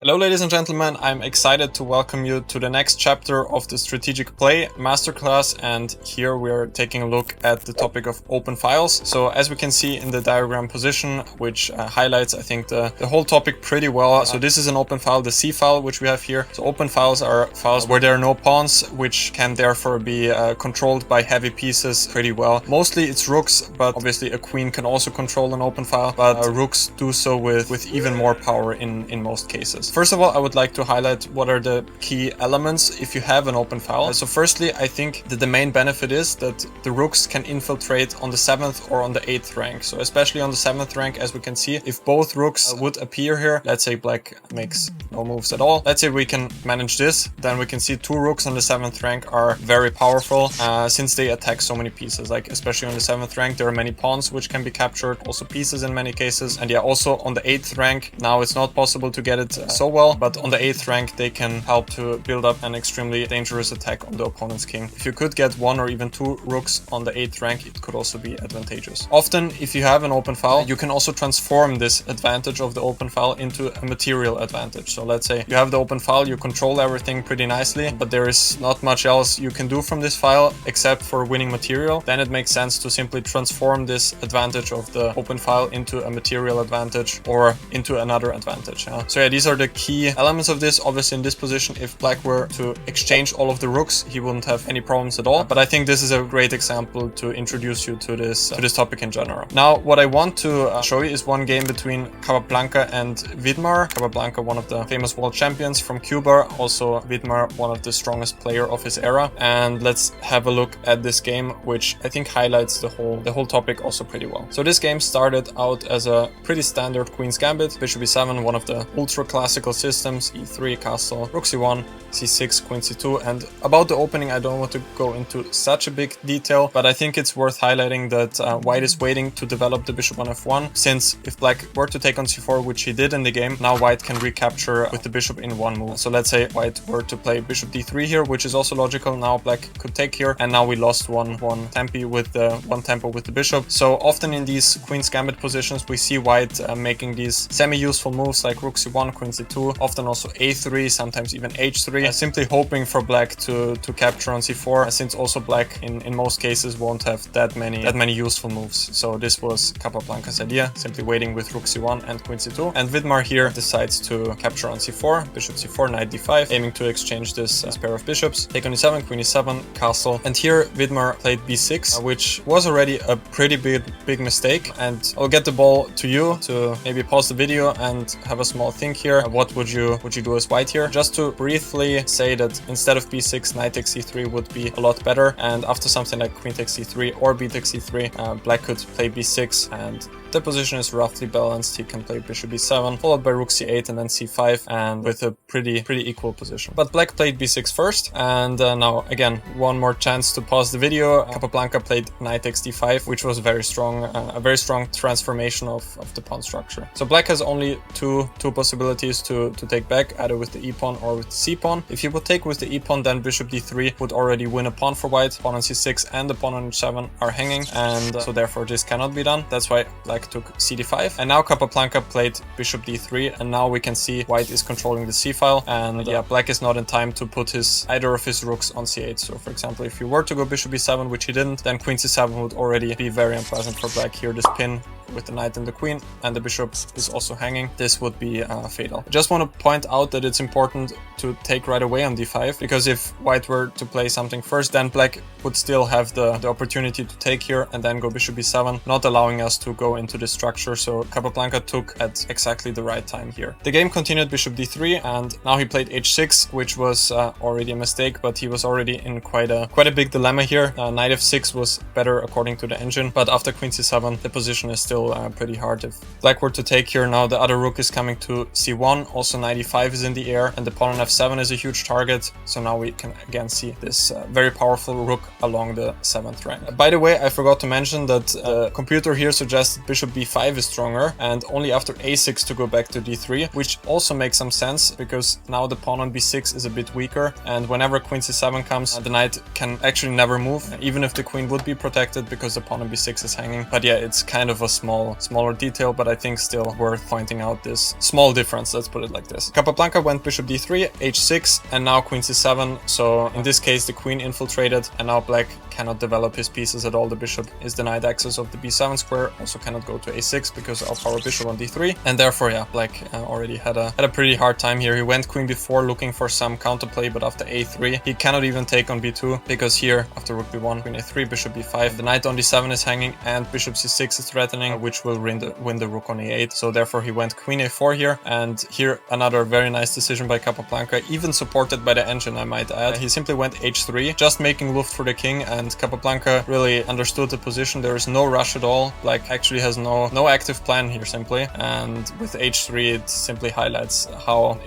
Hello ladies and gentlemen, I'm excited to welcome you to the next chapter of the Strategic Play Masterclass, and here we are taking a look at the topic of open files. So as we can see in the diagram position, which highlights I think the whole topic pretty well. So this is an open file, the C file, which we have here. So open files are files where there are no pawns, which can therefore be controlled by heavy pieces pretty well. Mostly it's rooks, but obviously a queen can also control an open file, but rooks do so with even more power in most cases. First of all, I would like to highlight what are the key elements if you have an open file. So firstly, I think that the main benefit is that the rooks can infiltrate on the 7th or on the 8th rank. So especially on the 7th rank, as we can see, if both rooks would appear here, let's say black makes no moves at all. Let's say we can manage this, then we can see two rooks on the 7th rank are very powerful since they attack so many pieces. Like especially on the 7th rank, there are many pawns which can be captured, also pieces in many cases. And yeah, also on the 8th rank, now it's not possible to get it so well, but on the 8th rank they can help to build up an extremely dangerous attack on the opponent's king. If you could get one or even two rooks on the 8th rank, it could also be advantageous. Often, if you have an open file, you can also transform this advantage of the open file into a material advantage. So let's say you have the open file, you control everything pretty nicely, but there is not much else you can do from this file except for winning material. Then it makes sense to simply transform this advantage of the open file into a material advantage or into another advantage. So yeah, these are the key elements of this. Obviously in this position, if black were to exchange all of the rooks, he wouldn't have any problems at all. But I think this is a great example to introduce you to this topic in general. Now, what I want to show you is one game between Capablanca and Vidmar. Capablanca, one of the famous world champions from Cuba. Also Vidmar, one of the strongest player of his era. And let's have a look at this game, which I think highlights the whole topic also pretty well. So this game started out as a pretty standard Queen's Gambit, Bishop e7, one of the ultra classical systems, e3, castle, rook c1, c6, queen c2. And about the opening, I don't want to go into such a big detail, but I think it's worth highlighting that white is waiting to develop the bishop on f1, since if black were to take on c4, which he did in the game, now white can recapture with the bishop in one move. So let's say white were to play bishop d3 here, which is also logical. Now black could take here, and now we lost one tempo with the bishop. So often in these Queen's Gambit positions, we see white making these semi-useful moves like rook c1, queen c2, often also a3, sometimes even h3, simply hoping for black to capture on c4, since also black in most cases won't have that many useful moves. So this was Capablanca's idea, simply waiting with rook c1 and queen c2. And Vidmar here decides to capture on c4, bishop c4, knight d5, aiming to exchange this pair of bishops. Take on e7, queen e7, castle. And here Vidmar played b6, which was already a pretty big mistake. And I'll get the ball to you to maybe pause the video and have a small think here. What would you do as white here? Just to briefly say that instead of b6, knight takes c3 would be a lot better. And after something like queen takes c3 or b takes c3, black could play b6, and the position is roughly balanced. He can play bishop b7, followed by rook c8 and then c5, and with a pretty equal position. But black played b6 first, and now again, one more chance to pause the video. Capablanca played knight takes d5, which was very strong, a very strong transformation of the pawn structure. So black has only two possibilities to take back, either with the e-pawn or with the c-pawn. If he would take with the e-pawn, then bishop d3 would already win a pawn for white. Pawn on c6 and the pawn on h7 are hanging, and so therefore this cannot be done. That's why black took cd5, and now Capablanca played bishop d3, and now we can see white is controlling the c-file, and yeah, black is not in time to put either of his rooks on c8. So for example, if you were to go bishop b7, which he didn't, then queen c7 would already be very unpleasant for black. Here this pin with the knight and the queen, and the bishop is also hanging. This would be fatal. I just want to point out that it's important to take right away on d5, because if white were to play something first, then black would still have the opportunity to take here and then go bishop b7, not allowing us to go into this structure. So Capablanca took at exactly the right time here. The game continued bishop d3, and now he played h6, which was already a mistake, but he was already in quite a big dilemma here. Knight f6 was better according to the engine, but after queen c7, the position is still pretty hard. If black were to take here, now the other rook is coming to c1, also knight e5 is in the air, and the pawn on f7 is a huge target, so now we can again see this very powerful rook along the 7th rank. By the way, I forgot to mention that the computer here suggested bishop b5 is stronger, and only after a6 to go back to d3, which also makes some sense because now the pawn on b6 is a bit weaker, and whenever queen c7 comes, the knight can actually never move, even if the queen would be protected because the pawn on b6 is hanging. But yeah, it's kind of a smaller detail, but I think still worth pointing out this small difference, let's put it like this. Capablanca went bishop d3, h6, and now queen c7, so in this case the queen infiltrated, and now black cannot develop his pieces at all. The bishop is denied access of the b7 square, also cannot go to a6 because of our bishop on d3, and therefore yeah, black already had a pretty hard time here. He went queen b4 looking for some counterplay, but after a3 he cannot even take on b2 because here after rook b1, queen a3, bishop b5, the knight on d7 is hanging and bishop c6 is threatening, which will win the rook on a8, so therefore he went queen a4 here, and here another very nice decision by Capablanca, even supported by the engine, I might add. He simply went h3, just making luft for the king, and Capablanca really understood the position. There is no rush at all. Black actually has no active plan here simply, and with h3 it simply highlights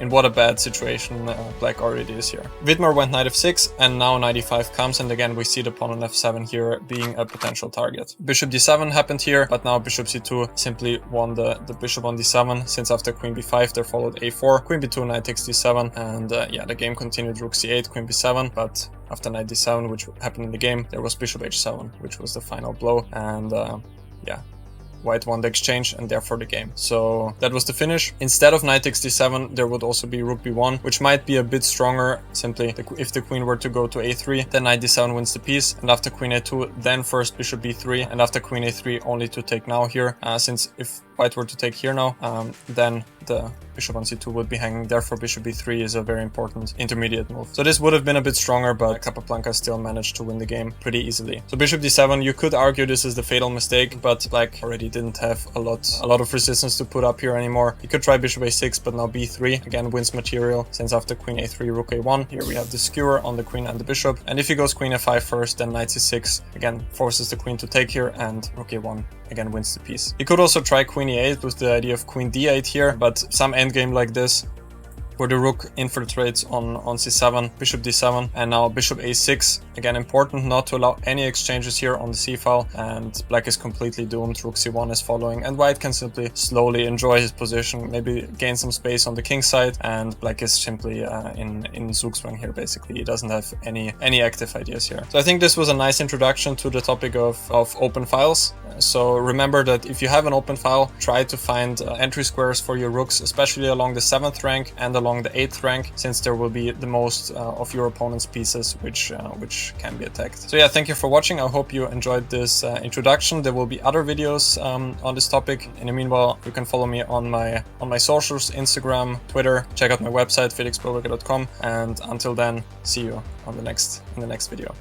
in what a bad situation black already is here. Vidmar went knight f6, and now knight e5 comes, and again we see the pawn on f7 here being a potential target. Bishop d7 happened here, but now bishop c2 simply won the bishop on d7, since after queen b5 there followed a4, queen b2, knight takes d7, and yeah, the game continued rook c8, queen b7, but after knight d7, which happened in the game, there was bishop h7, which was the final blow, and yeah, white won the exchange and therefore the game. So that was the finish. Instead of knight takes d7, there would also be rook b1, which might be a bit stronger. Simply, if the queen were to go to a3, then knight d7 wins the piece, and after queen a2, then first bishop b3, and after queen a3, only to take now here, since if white were to take here now, then the bishop on c2 would be hanging, therefore bishop b3 is a very important intermediate move. So this would have been a bit stronger, but Capablanca still managed to win the game pretty easily. So bishop d7, you could argue this is the fatal mistake, but black already didn't have a lot of resistance to put up here anymore. He could try bishop a6, but now b3 again wins material, since after queen a3, rook a1, here we have the skewer on the queen and the bishop, and if he goes queen f5 first, then knight c6 again forces the queen to take here, and rook a1 again wins the piece. He could also try queen e8 with the idea of queen d8 here, but some endgame like this, where the rook infiltrates on c7, bishop d7, and now bishop a6. Again, important not to allow any exchanges here on the c-file, and black is completely doomed. Rook c1 is following, and white can simply slowly enjoy his position, maybe gain some space on the king side, and black is simply in Zugzwang here basically. He doesn't have any active ideas here. So I think this was a nice introduction to the topic of open files. So remember that if you have an open file, try to find entry squares for your rooks, especially along the 7th rank and along the 8th rank, since there will be the most of your opponent's pieces which can be attacked. So yeah, thank you for watching. I hope you enjoyed this introduction. There will be other videos on this topic. In the meanwhile, you can follow me on my socials, Instagram, Twitter. Check out my website felixburger.com, and until then, see you on in the next video.